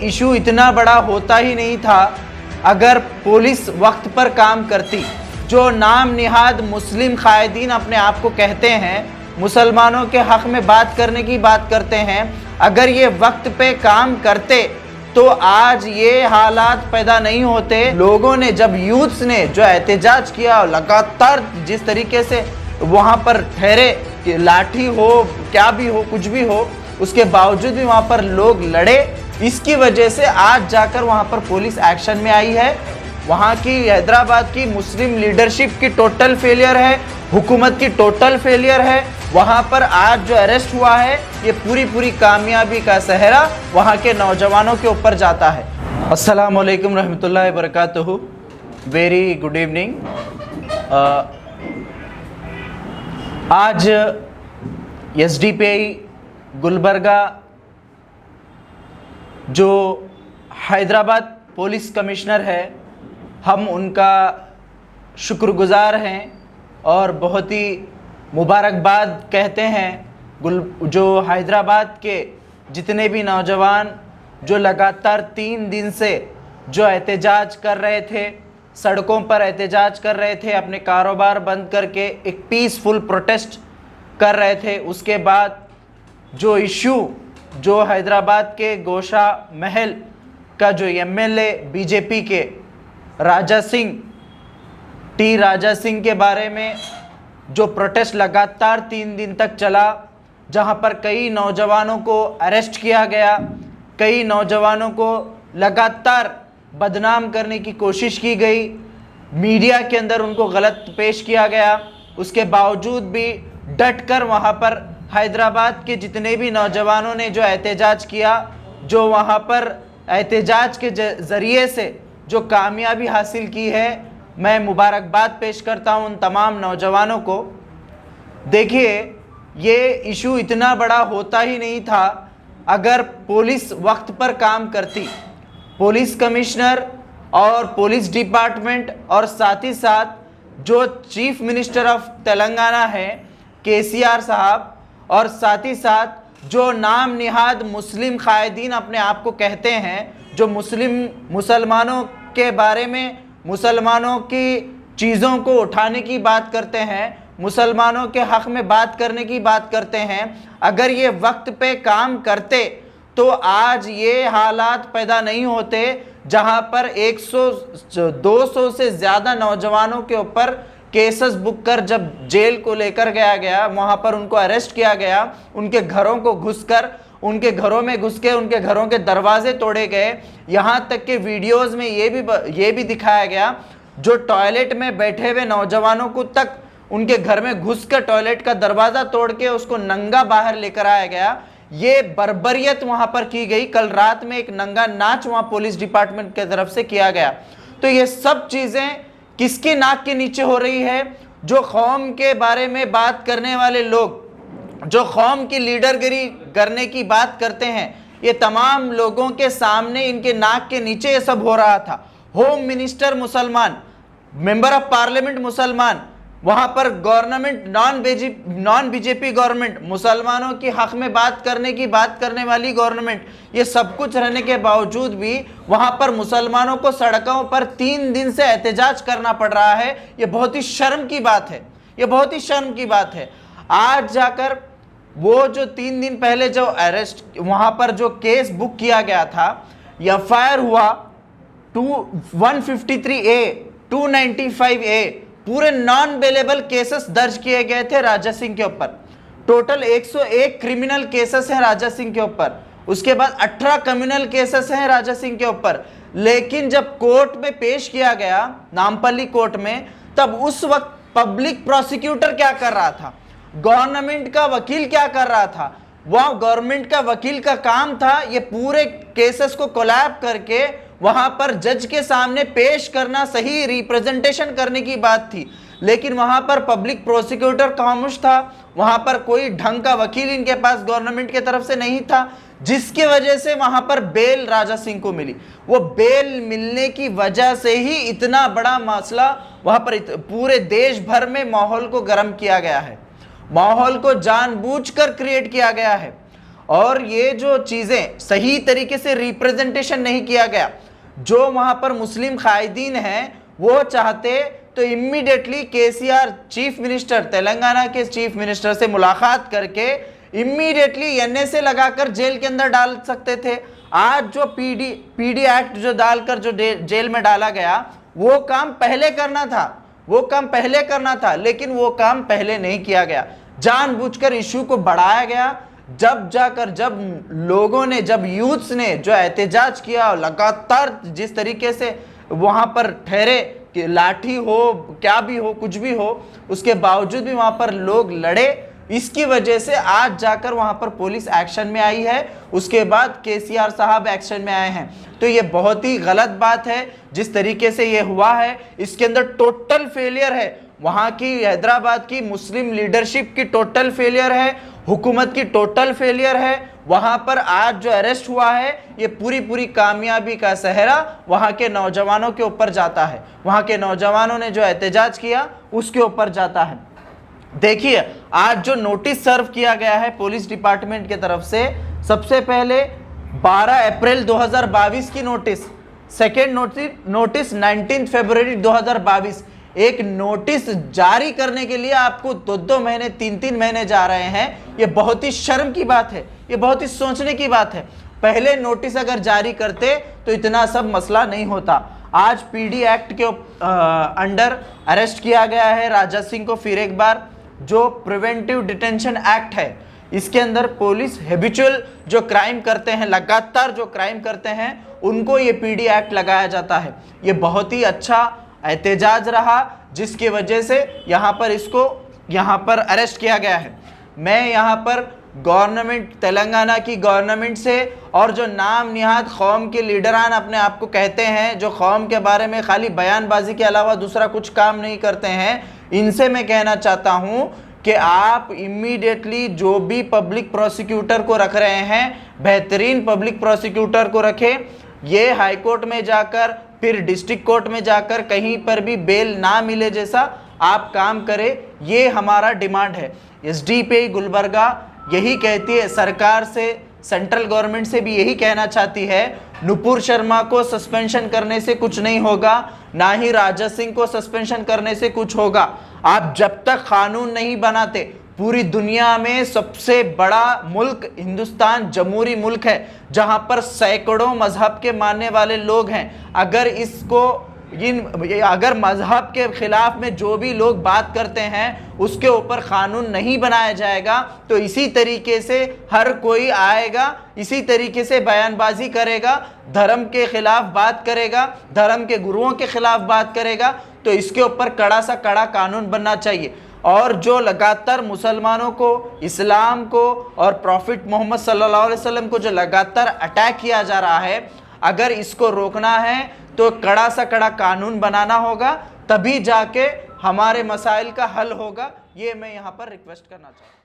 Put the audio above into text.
Issue इतना बड़ा होता ही नहीं था अगर पुलिस वक्त पर काम करती। जो नाम निहाद मुस्लिम कायदीन अपने आप को कहते हैं, मुसलमानों के हक में बात करने की बात करते हैं, अगर ये वक्त पे काम करते तो आज ये हालात पैदा नहीं होते। लोगों ने, जब यूथ्स ने जो एहतजाज किया, लगातार जिस तरीके से वहाँ पर ठहरे कि लाठी हो क्या भी हो कुछ भी हो, उसके बावजूद भी वहाँ पर लोग लड़े। इसकी वजह से आज जाकर वहाँ पर पुलिस एक्शन में आई है। वहाँ की हैदराबाद की मुस्लिम लीडरशिप की टोटल फेलियर है, हुकूमत की टोटल फेलियर है। वहाँ पर आज जो अरेस्ट हुआ है ये पूरी कामयाबी का सहरा वहाँ के नौजवानों के ऊपर जाता है। अस्सलाम वालेकुम रहमतुल्लाहि व बरकातुहू। Very good evening. आज एसडीपीआई गुलबर्गा जो हैदराबाद पुलिस कमिश्नर है, हम उनका शुक्रगुजार हैं और बहुत ही मुबारकबाद कहते हैं। जो हैदराबाद के जितने भी नौजवान जो लगातार 3 दिन से जो एहतजाज कर रहे थे, सड़कों पर एहतजाज कर रहे थे, अपने कारोबार बंद करके एक पीसफुल प्रोटेस्ट कर रहे थे, उसके बाद जो इशू जो हैदराबाद के गोशा महल का जो एमएलए बीजेपी के राजा सिंह के बारे में जो प्रोटेस्ट लगातार 3 दिन तक चला, जहां पर कई नौजवानों को अरेस्ट किया गया, कई नौजवानों को लगातार बदनाम करने की कोशिश की गई, मीडिया के अंदर उनको गलत पेश किया गया, उसके बावजूद भी डट कर वहाँ पर हैदराबाद के जितने भी नौजवानों ने जो एहतजाज किया, जो वहाँ पर एहतजाज के ज़रिए से जो कामयाबी हासिल की है, मैं मुबारकबाद पेश करता हूँ उन तमाम नौजवानों को। देखिए, ये इशू इतना बड़ा होता ही नहीं था अगर पुलिस वक्त पर काम करती। पुलिस कमिश्नर और पुलिस डिपार्टमेंट और साथ ही साथ जो चीफ मिनिस्टर ऑफ तेलंगाना है केसीआर साहब, और साथ ही साथ जो नाम निहाद मुस्लिम कायदीन अपने आप को कहते हैं, जो मुसलमानों के बारे में, मुसलमानों की चीज़ों को उठाने की बात करते हैं, मुसलमानों के हक़ में बात करने की बात करते हैं, अगर ये वक्त पे काम करते तो आज ये हालात पैदा नहीं होते जहां पर 100-200 से ज़्यादा नौजवानों के ऊपर केसेस बुक कर जब जेल को लेकर गया, वहां पर उनको अरेस्ट किया गया, उनके घरों को घुसकर, उनके घरों में घुस के उनके घरों के दरवाजे तोड़े गए। यहाँ तक के वीडियोस में ये भी दिखाया गया जो टॉयलेट में बैठे हुए नौजवानों को तक उनके घर में घुसकर टॉयलेट का दरवाज़ा तोड़ के उसको नंगा बाहर लेकर आया गया। ये बर्बरियत वहाँ पर की गई। कल रात में एक नंगा नाच वहाँ पुलिस डिपार्टमेंट की तरफ से किया गया। तो ये सब चीज़ें किसकी नाक के नीचे हो रही है? जो कौम के बारे में बात करने वाले लोग, जो कौम की लीडरगिरी करने की बात करते हैं, ये तमाम लोगों के सामने इनके नाक के नीचे ये सब हो रहा था। होम मिनिस्टर मुसलमान, मेंबर ऑफ पार्लियामेंट मुसलमान, वहां पर गवर्नमेंट नॉन बीजेपी गवर्नमेंट, मुसलमानों की हक में बात करने वाली गवर्नमेंट, ये सब कुछ रहने के बावजूद भी वहां पर मुसलमानों को सड़कों पर 3 दिन से एहतजाज करना पड़ रहा है। ये बहुत ही शर्म की बात है, ये बहुत ही शर्म की बात है। आज जाकर वो जो 3 दिन पहले जो अरेस्ट, वहां पर जो केस बुक किया गया था, एफआईआर हुआ 153A 295A, पूरे नॉन बेलेबल केसेस दर्ज किए गए थे राजा सिंह के ऊपर। टोटल 101 क्रिमिनल केसेस हैं राजा सिंह के ऊपर, उसके बाद 18 कम्युनल केसेस हैं राजा सिंह के ऊपर। लेकिन जब कोर्ट में पेश किया गया, नामपल्ली कोर्ट में, तब उस वक्त पब्लिक प्रोसिक्यूटर क्या कर रहा था, गवर्नमेंट का वकील क्या कर रहा था? वह गवर्नमेंट का वकील का काम था ये पूरे केसेस को कोलैब करके वहां पर जज के सामने पेश करना, सही रिप्रेजेंटेशन करने की बात थी। लेकिन वहां पर पब्लिक प्रोसिक्यूटर खामोश था, वहां पर कोई ढंग का वकील इनके पास गवर्नमेंट की तरफ से नहीं था, जिसकी वजह से वहां पर बेल राजा सिंह को मिली। वो बेल मिलने की वजह से ही इतना बड़ा मसला वहां पर पूरे देश भर में माहौल को गर्म किया गया है, माहौल को जानबूझकर क्रिएट किया गया है। और ये जो चीज़ें सही तरीके से रिप्रेजेंटेशन नहीं किया गया, जो वहाँ पर मुस्लिम कायदीन हैं वो चाहते तो इम्मीडिएटली केसीआर चीफ मिनिस्टर, तेलंगाना के चीफ मिनिस्टर से मुलाकात करके इम्मीडिएटली एनएसए लगाकर जेल के अंदर डाल सकते थे। आज जो पीडी एक्ट जो डालकर जो जेल में डाला गया, वो काम पहले करना था, लेकिन वो काम पहले नहीं किया गया। जानबूझकर इशू को बढ़ाया गया। जब लोगों ने, जब यूथ्स ने जो एहतजाज किया, लगातार जिस तरीके से वहां पर ठहरे कि लाठी हो, क्या भी हो, कुछ भी हो, उसके बावजूद भी वहां पर लोग लड़े। इसकी वजह से आज जाकर वहां पर पुलिस एक्शन में आई है, उसके बाद केसीआर साहब एक्शन में आए हैं। तो ये बहुत ही गलत बात है जिस तरीके से ये हुआ है। इसके अंदर टोटल फेलियर है, वहां की हैदराबाद की मुस्लिम लीडरशिप की टोटल फेलियर है, हुकूमत की टोटल फेलियर है। वहां पर आज जो अरेस्ट हुआ है, ये पूरी कामयाबी का सेहरा वहां के नौजवानों के ऊपर जाता है, वहां के नौजवानों ने जो एहतजाज किया उसके ऊपर जाता है। देखिए आज जो नोटिस सर्व किया गया है पुलिस डिपार्टमेंट की तरफ से, सबसे पहले 12 अप्रैल 2022 की नोटिस, सेकेंड नोटिस 19 फरवरी 2022। एक नोटिस जारी करने के लिए आपको 2 महीने 3 महीने जा रहे हैं। ये बहुत ही शर्म की बात है, ये बहुत ही सोचने की बात है। पहले नोटिस अगर जारी करते तो इतना सब मसला नहीं होता। आज पीडी एक्ट के अंडर अरेस्ट किया गया है राजा सिंह को फिर एक बार। जो प्रिवेंटिव डिटेंशन एक्ट है, इसके अंदर पुलिस हैबिचुअल जो क्राइम करते हैं, लगातार जो क्राइम करते हैं, उनको ये पीडी एक्ट लगाया जाता है। ये बहुत ही अच्छा एहतजाज रहा जिसकी वजह से यहाँ पर अरेस्ट किया गया है। मैं यहाँ पर गवर्नमेंट, तेलंगाना की गवर्नमेंट से और जो नाम निहाद कौम के लीडरान अपने आप को कहते हैं, जो कौम के बारे में खाली बयानबाजी के अलावा दूसरा कुछ काम नहीं करते हैं, इनसे मैं कहना चाहता हूं कि आप इमीडिएटली जो भी पब्लिक प्रोसिक्यूटर को रख रहे हैं, बेहतरीन पब्लिक प्रोसिक्यूटर को रखें। ये हाई कोर्ट में जाकर, फिर डिस्ट्रिक्ट कोर्ट में जाकर कहीं पर भी बेल ना मिले जैसा आप काम करें, ये हमारा डिमांड है। एसडीपीआई गुलबर्गा यही कहती है सरकार से, सेंट्रल गवर्नमेंट से भी यही कहना चाहती है, नुपुर शर्मा को सस्पेंशन करने से कुछ नहीं होगा, ना ही राजा सिंह को सस्पेंशन करने से कुछ होगा। आप जब तक कानून नहीं बनाते, पूरी दुनिया में सबसे बड़ा मुल्क हिंदुस्तान जमहूरी मुल्क है, जहां पर सैकड़ों मजहब के मानने वाले लोग हैं। अगर मजहब के खिलाफ में जो भी लोग बात करते हैं उसके ऊपर कानून नहीं बनाया जाएगा, तो इसी तरीके से हर कोई आएगा, इसी तरीके से बयानबाजी करेगा, धर्म के खिलाफ बात करेगा, धर्म के गुरुओं के खिलाफ बात करेगा। तो इसके ऊपर कड़ा सा कड़ा कानून बनना चाहिए। और जो लगातार मुसलमानों को, इस्लाम को और प्रॉफिट मोहम्मद सल्लल्लाहु अलैहि वसल्लम को जो लगातार अटैक किया जा रहा है, अगर इसको रोकना है तो कड़ा सा कड़ा कानून बनाना होगा, तभी जाके हमारे मसाइल का हल होगा। ये मैं यहाँ पर रिक्वेस्ट करना चाहता हूँ।